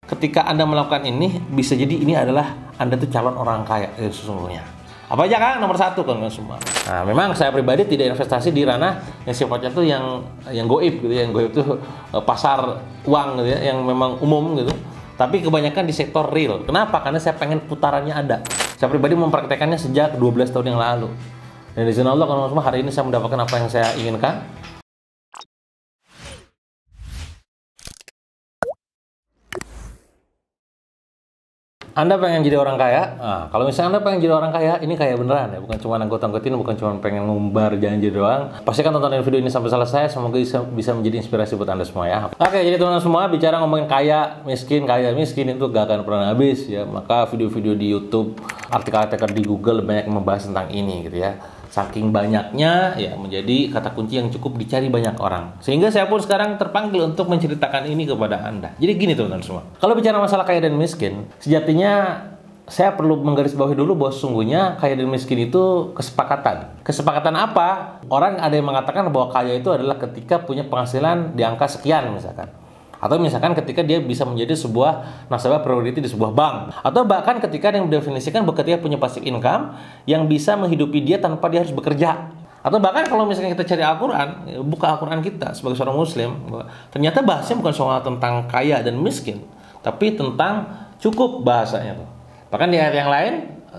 Ketika Anda melakukan ini, bisa jadi ini adalah Anda tuh calon orang kaya sesungguhnya. Apa aja kan? Nomor satu kan semua. Nah, memang saya pribadi tidak investasi di ranah yang sifatnya tuh yang goib gitu ya, yang goib tuh pasar uang gitu ya, yang memang umum gitu. Tapi kebanyakan di sektor real. Kenapa? Karena saya pengen putarannya ada. Saya pribadi mempraktekannya sejak 12 tahun yang lalu. Dan di izin Allah kalau semua hari ini saya mendapatkan apa yang saya inginkan. Anda pengen jadi orang kaya? Nah, kalau misalnya Anda pengen jadi orang kaya, ini kaya beneran ya, bukan cuma anggota-anggotin, bukan cuma pengen ngumbar janji doang. Pastikan tonton video ini sampai selesai, semoga bisa menjadi inspirasi buat Anda semua ya. Oke, jadi teman-teman semua, bicara ngomongin kaya miskin itu gak akan pernah habis ya. Maka video-video di YouTube, artikel-artikel di Google banyak yang membahas tentang ini gitu ya. Saking banyaknya ya menjadi kata kunci yang cukup dicari banyak orang. Sehingga saya pun sekarang terpanggil untuk menceritakan ini kepada Anda. Jadi gini teman-teman semua. Kalau bicara masalah kaya dan miskin, sejatinya saya perlu menggarisbawahi dulu bahwa sesungguhnya kaya dan miskin itu kesepakatan. Kesepakatan apa? Orang ada yang mengatakan bahwa kaya itu adalah ketika punya penghasilan di angka sekian misalkan. Atau misalkan ketika dia bisa menjadi sebuah nasabah priority di sebuah bank. Atau bahkan ketika yang mendefinisikan bahwa ketika punya passive income yang bisa menghidupi dia tanpa dia harus bekerja. Atau bahkan kalau misalnya kita cari Al-Quran, buka Al-Quran kita sebagai seorang muslim, ternyata bahasanya bukan soal tentang kaya dan miskin, tapi tentang cukup bahasanya. Bahkan di ayat yang lain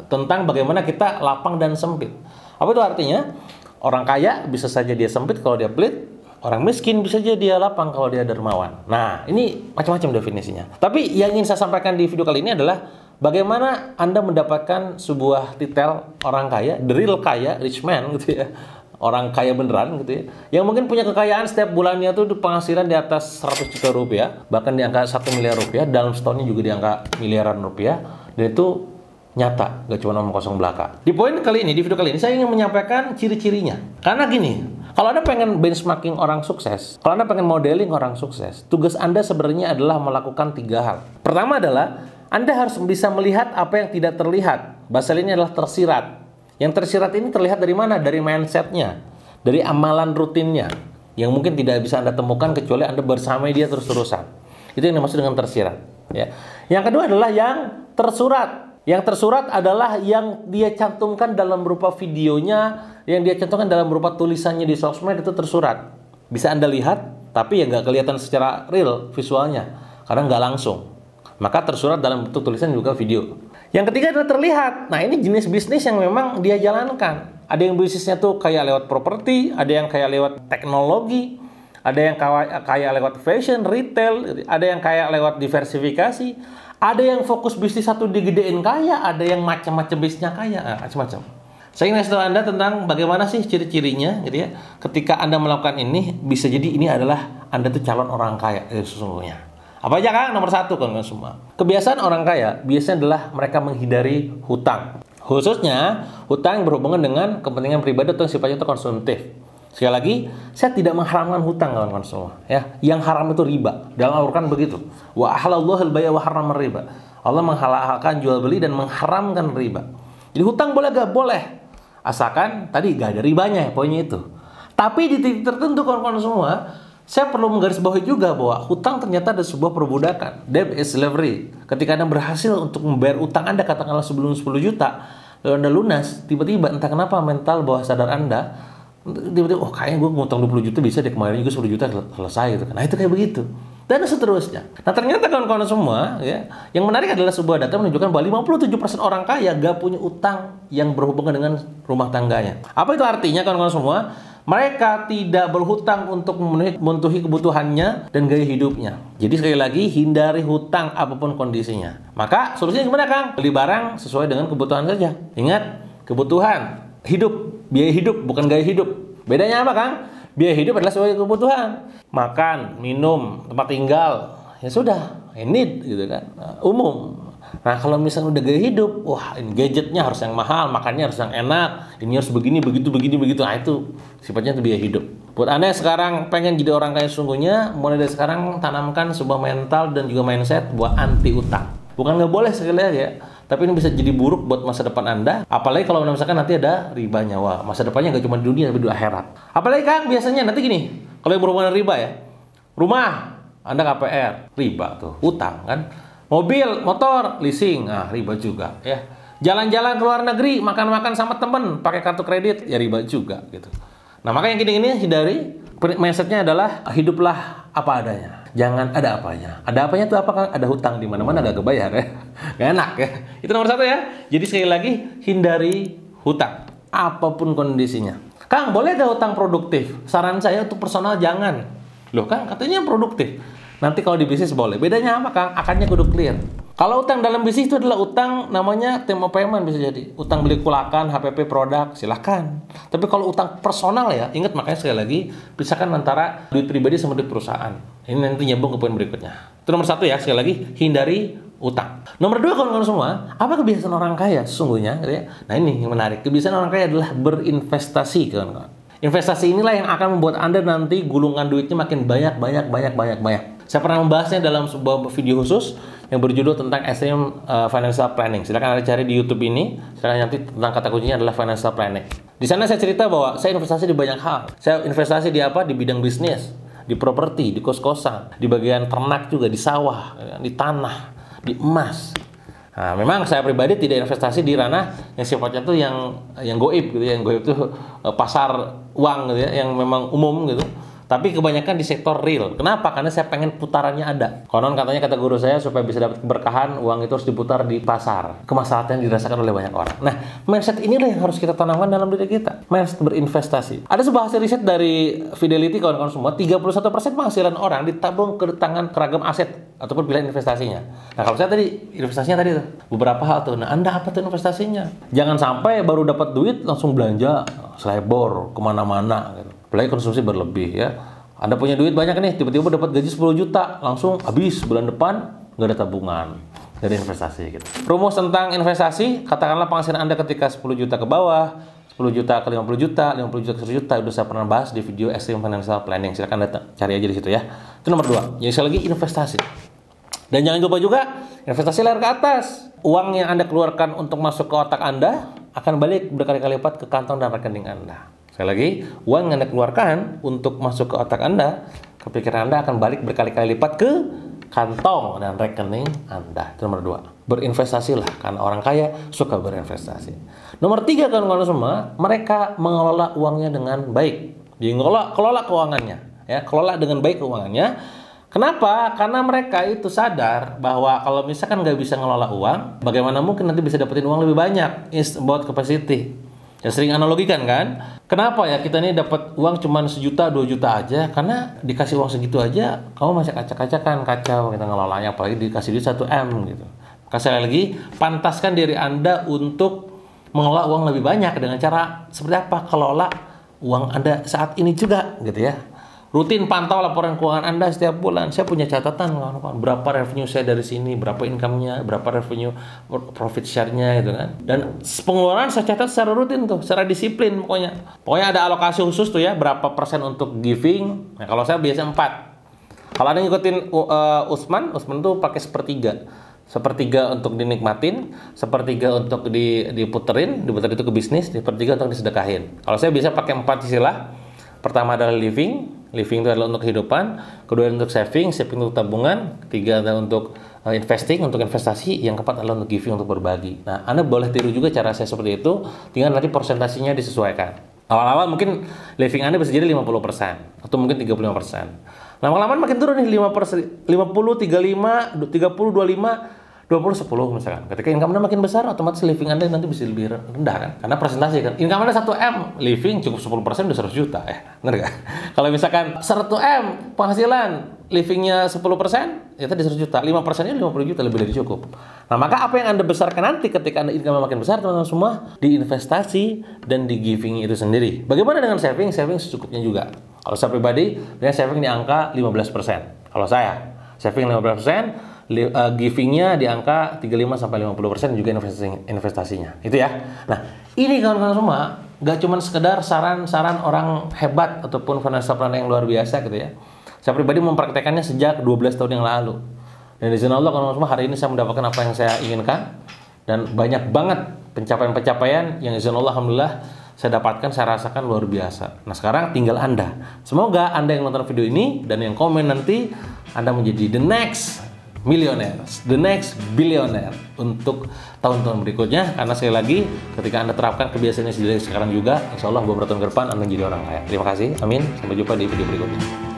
tentang bagaimana kita lapang dan sempit. Apa itu artinya? Orang kaya bisa saja dia sempit kalau dia pelit. Orang miskin bisa jadi dia lapang kalau dia dermawan. Nah, ini macam-macam definisinya. Tapi yang ingin saya sampaikan di video kali ini adalah bagaimana Anda mendapatkan sebuah titel orang kaya, the real kaya, rich man gitu ya. Orang kaya beneran gitu ya. Yang mungkin punya kekayaan setiap bulannya tuh penghasilan di atas 100 juta rupiah, bahkan di angka 1 miliar rupiah, dalam setahunnya juga di angka miliaran rupiah. Dan itu nyata, gak cuma omong kosong belaka. Di poin kali ini, di video kali ini saya ingin menyampaikan ciri-cirinya. Karena gini, kalau Anda pengen benchmarking orang sukses, kalau Anda pengen modeling orang sukses, tugas Anda sebenarnya adalah melakukan 3 hal. Pertama adalah Anda harus bisa melihat apa yang tidak terlihat. Bahasa lainnya adalah tersirat. Yang tersirat ini terlihat dari mana? Dari mindsetnya, dari amalan rutinnya, yang mungkin tidak bisa Anda temukan kecuali Anda bersama dia terus-terusan. Itu yang dimaksud dengan tersirat. Ya. Yang kedua adalah yang tersurat. Yang tersurat adalah yang dia cantumkan dalam berupa videonya, yang dia cantumkan dalam berupa tulisannya di sosmed, itu tersurat. Bisa Anda lihat, tapi ya nggak kelihatan secara real visualnya, karena nggak langsung. Maka tersurat dalam bentuk tulisan juga video. Yang ketiga adalah terlihat. Nah, ini jenis bisnis yang memang dia jalankan. Ada yang bisnisnya tuh kayak lewat properti, ada yang kayak lewat teknologi, ada yang kayak lewat fashion, retail, ada yang kayak lewat diversifikasi. Ada yang fokus bisnis satu digedein kaya, ada yang macam-macam bisnisnya kaya, macam-macam. Saya ingin kasih tahu Anda tentang bagaimana sih ciri-cirinya, gitu ya. Ketika Anda melakukan ini, bisa jadi ini adalah Anda tuh calon orang kaya sesungguhnya. Apa aja kan? Nomor satu kan semua. Kebiasaan orang kaya biasanya adalah mereka menghindari hutang. Khususnya hutang yang berhubungan dengan kepentingan pribadi atau sifatnya itu konsumtif. Sekali lagi, saya tidak mengharamkan hutang kawan-kawan semua. Ya, yang haram itu riba. Dalam Al-Quran begitu. Wa ahalallahu al-bai'a wa harrama riba. Allah menghalalkan jual beli dan mengharamkan riba. Jadi hutang boleh gak? Boleh. Asalkan tadi gak ada ribanya, poinnya itu. Tapi di titik tertentu kawan-kawan semua, saya perlu menggarisbawahi juga bahwa hutang ternyata ada sebuah perbudakan. Debt is slavery. Ketika Anda berhasil untuk membayar utang Anda katakanlah sebelum 10 juta, lalu Anda lunas, tiba-tiba entah kenapa mental bawah sadar Anda tiba-tiba, oh kayaknya gue ngutang 20 juta bisa deh, kemarin juga 10 juta selesai gitu kan. Nah itu kayak begitu. Dan seterusnya. Nah ternyata kawan-kawan semua ya, yang menarik adalah sebuah data menunjukkan bahwa 57% orang kaya gak punya utang yang berhubungan dengan rumah tangganya. Apa itu artinya kawan-kawan semua? Mereka tidak berhutang untuk memenuhi kebutuhannya dan gaya hidupnya. Jadi sekali lagi, hindari hutang apapun kondisinya. Maka solusinya gimana Kang? Beli barang sesuai dengan kebutuhan saja. Ingat, kebutuhan hidup, biaya hidup, bukan gaya hidup. Bedanya apa Kang? Biaya hidup adalah sesuai kebutuhan. Makan, minum, tempat tinggal, ya sudah, need gitu kan, umum. Nah kalau misalnya udah gaya hidup, wah ini gadgetnya harus yang mahal, makannya harus yang enak, ini harus begini, begitu. Nah itu sifatnya itu biaya hidup. Buat Anda yang sekarang pengen jadi orang kaya sesungguhnya, mulai dari sekarang tanamkan sebuah mental dan juga mindset buat anti utang. Bukan nggak boleh sekali lagi ya, tapi ini bisa jadi buruk buat masa depan Anda. Apalagi kalau misalkan nanti ada ribanya. Wah, masa depannya nggak cuma di dunia tapi di akhirat. Apalagi kan biasanya nanti gini, kalau yang berhubungan dengan riba ya, rumah Anda KPR, riba tuh, utang kan. Mobil, motor, leasing, riba juga ya. Jalan-jalan ke luar negeri, makan-makan sama temen, pakai kartu kredit, ya riba juga gitu. Nah makanya gini-gini hindari. Mindsetnya adalah hiduplah apa adanya. Jangan ada apanya. Ada apanya tuh apa kan? Ada hutang di mana-mana gak kebayar ya. Gak enak ya. Itu nomor 1 ya. Jadi sekali lagi hindari hutang, apapun kondisinya. Kang, boleh gak hutang produktif? Saran saya untuk personal jangan. Loh Kang, katanya produktif. Nanti kalau di bisnis boleh. Bedanya apa Kang? Akarnya kudu clear. Kalau utang dalam bisnis itu adalah utang namanya term of payment bisa jadi. Utang beli kulakan, HPP produk, silahkan. Tapi kalau utang personal ya, ingat makanya sekali lagi, pisahkan antara duit pribadi sama duit perusahaan. Ini nanti nyambung ke poin berikutnya. Itu nomor 1 ya, sekali lagi, hindari utang. Nomor 2 kawan-kawan semua, apa kebiasaan orang kaya sesungguhnya? Gitu ya? Nah ini yang menarik, kebiasaan orang kaya adalah berinvestasi kawan-kawan. Investasi inilah yang akan membuat Anda nanti gulungan duitnya makin banyak. Saya pernah membahasnya dalam sebuah video khusus yang berjudul tentang Extreme Financial Planning. Silakan Anda cari di YouTube ini. Silakan nanti tentang kata kuncinya adalah financial planning. Di sana saya cerita bahwa saya investasi di banyak hal. Saya investasi di apa? Di bidang bisnis, di properti, di kos-kosan, di bagian ternak juga, di sawah, di tanah, di emas. Nah, memang saya pribadi tidak investasi di ranah yang sifatnya tuh yang goib gitu ya. Yang goib itu pasar uang gitu ya, yang memang umum gitu. Tapi kebanyakan di sektor real. Kenapa? Karena saya pengen putarannya ada. Konon katanya kata guru saya supaya bisa dapat keberkahan, uang itu harus diputar di pasar. Kemaslahatan yang dirasakan oleh banyak orang. Nah, mindset inilah yang harus kita tanamkan dalam diri kita. Mindset berinvestasi. Ada sebuah hasil riset dari Fidelity kawan-kawan semua, 31% penghasilan orang ditabung ke tangan keragam aset ataupun pilihan investasinya. Nah, kalau saya tadi investasinya tadi tuh beberapa hal tuh. Nah, Anda apa tuh investasinya? Jangan sampai baru dapat duit langsung belanja selebor kemana-mana gitu. Apalagi konsumsi berlebih ya. Anda punya duit banyak nih, tiba-tiba dapat gaji 10 juta, langsung habis bulan depan, nggak ada tabungan, nggak ada investasi gitu. Rumus tentang investasi, katakanlah penghasilan Anda ketika 10 juta ke bawah, 10 juta ke 50 juta, 50 juta ke 100 juta, udah saya pernah bahas di video Extreme Financial Planning. Silakan datang, cari aja di situ ya. Itu nomor 2. Jadi sekali lagi investasi. Dan jangan lupa juga investasi layar ke atas. Uang yang Anda keluarkan untuk masuk ke otak Anda akan balik berkali-kali lipat ke kantong dan rekening Anda. Sekali lagi, uang yang Anda keluarkan untuk masuk ke otak Anda, ke pikiran Anda akan balik berkali-kali lipat ke kantong dan rekening Anda. Itu nomor 2. Berinvestasilah, karena orang kaya suka berinvestasi. Nomor 3 kawan-kawan semua, mereka mengelola uangnya dengan baik. Kelola keuangannya, ya, kelola dengan baik keuangannya. Kenapa? Karena mereka itu sadar bahwa kalau misalkan nggak bisa ngelola uang, bagaimana mungkin nanti bisa dapetin uang lebih banyak? It's about capacity. Ya sering analogikan kan? Kenapa ya kita ini dapat uang cuma 1 juta, 2 juta aja? Karena dikasih uang segitu aja, kamu masih kacau kita ngelolanya, apalagi dikasih duit 1 M gitu. Maka sekali lagi, pantaskan diri Anda untuk mengelola uang lebih banyak dengan cara seperti apa? Kelola uang Anda saat ini juga gitu ya. Rutin pantau laporan keuangan Anda setiap bulan. Saya punya catatan berapa revenue saya dari sini, berapa income-nya, berapa revenue profit share-nya gitu kan. Dan pengeluaran saya catat secara rutin tuh, secara disiplin pokoknya. Pokoknya ada alokasi khusus tuh ya, berapa persen untuk giving. Nah, kalau saya biasa 4. Kalau Anda ngikutin Usman tuh pakai sepertiga untuk dinikmatin, sepertiga untuk diputerin itu ke bisnis, sepertiga untuk disedekahin. Kalau saya bisa pakai 4 istilah. Pertama adalah living itu adalah untuk kehidupan, kedua untuk saving untuk tabungan, ketiga adalah untuk investing, untuk investasi, yang keempat adalah untuk giving, untuk berbagi. Nah, Anda boleh tiru juga cara saya seperti itu, tinggal nanti persentasinya disesuaikan. Awal-awal mungkin living Anda bisa jadi 50% atau mungkin 35%. Lama-lama makin turun nih 5%, 50, 35, 30, 25, 20, 10 misalkan. Ketika income Anda makin besar, otomatis living Anda nanti bisa lebih rendah kan? Karena presentasi kan. Income Anda 1 M, living cukup 10% udah 100 juta ya. Benar gak? Kalau misalkan 100 M penghasilan, livingnya 10%, ya tadi 100 juta. 5%-nya 50 juta, lebih dari cukup. Nah, maka apa yang Anda besarkan nanti ketika Anda income makin besar, teman-teman semua, di investasi dan di giving itu sendiri. Bagaimana dengan saving? Saving secukupnya juga. Kalau saya pribadi, dengan saving di angka 15%. Kalau saya, saving 15%, givingnya di angka 35-50% juga investasinya. Itu ya. Nah, ini kawan-kawan semua gak cuma sekedar saran-saran orang hebat ataupun financial planner yang luar biasa gitu ya. Saya pribadi mempraktekannya sejak 12 tahun yang lalu. Dan izin Allah kawan-kawan semua, hari ini saya mendapatkan apa yang saya inginkan. Dan banyak banget pencapaian-pencapaian yang izin Allah alhamdulillah saya dapatkan, saya rasakan luar biasa. Nah, sekarang tinggal Anda. Semoga Anda yang nonton video ini dan yang komen nanti, Anda menjadi the next millionaires, the next billionaire untuk tahun-tahun berikutnya. Karena sekali lagi, ketika Anda terapkan kebiasaannya sendiri sekarang juga, insya Allah beberapa tahun ke depan Anda jadi orang kaya. Terima kasih, amin. Sampai jumpa di video berikutnya.